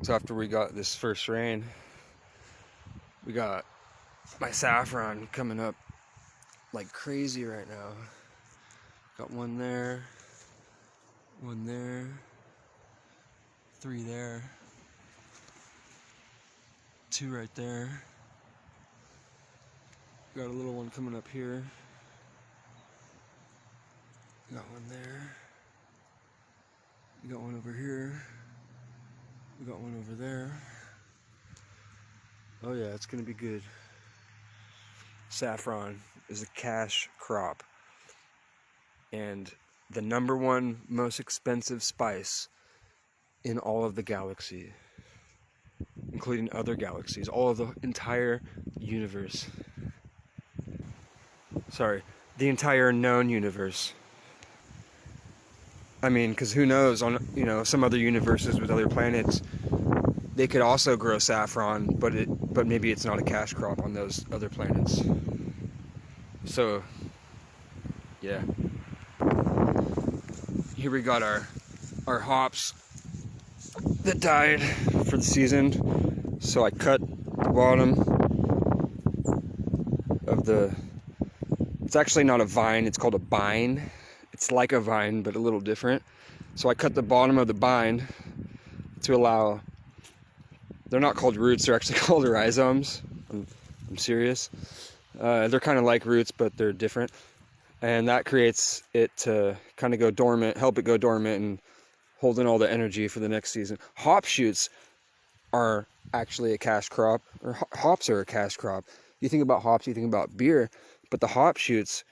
So after we got this first rain, we got my saffron coming up like crazy right now. Got one there, 3 there, 2 right there. Got a little one coming up here. Got one there. We got one over here. We got one over there. Oh yeah, it's gonna be good. Saffron is a cash crop and the #1 most expensive spice in all of the galaxy, including other galaxies, all of the entire universe. Sorry, the entire known universe. I mean, because who knows, on some other universes with other planets, they could also grow saffron, but maybe it's not a cash crop on those other planets. So, yeah. Here we got our hops that died for the season. So I cut the bottom of the, it's actually not a vine, it's called a bine. It's like a vine, but a little different. So I cut the bottom of the bine to allow, they're not called roots, they're actually called rhizomes. I'm serious. They're kind of like roots, but they're different. And that creates it to kind of go dormant, help it go dormant and hold in all the energy for the next season. Hop shoots are actually a cash crop, or hops are a cash crop. You think about hops, you think about beer, but the hop shoots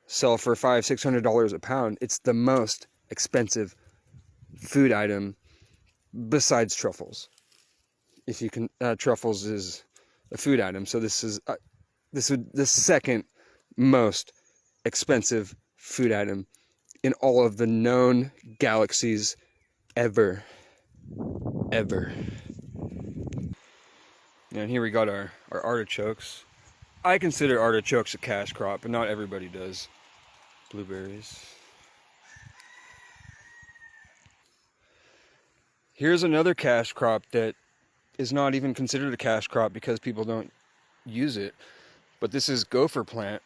sell for $500-600 a pound. It's the most expensive food item besides truffles. If you can, truffles is a food item, so this is the second most expensive food item in all of the known galaxies ever. And here we got our artichokes. I consider artichokes a cash crop, but not everybody does. Blueberries. Here's another cash crop that is not even considered a cash crop because people don't use it. But this is gopher plant.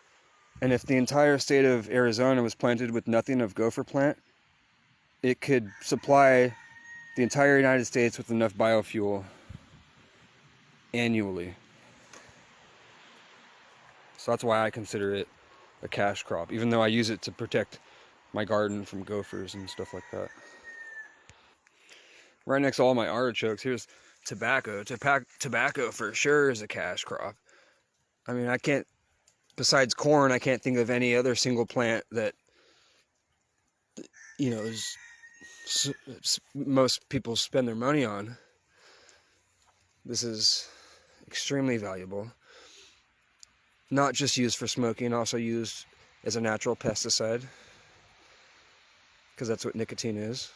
And if the entire state of Arizona was planted with nothing of gopher plant, it could supply the entire United States with enough biofuel annually. So that's why I consider it a cash crop, even though I use it to protect my garden from gophers and stuff like that. Right next to all my artichokes, here's tobacco. Tobacco for sure is a cash crop. I mean, besides corn, I can't think of any other single plant that, is, most people spend their money on. This is extremely valuable. Not just used for smoking, also used as a natural pesticide, because that's what nicotine is.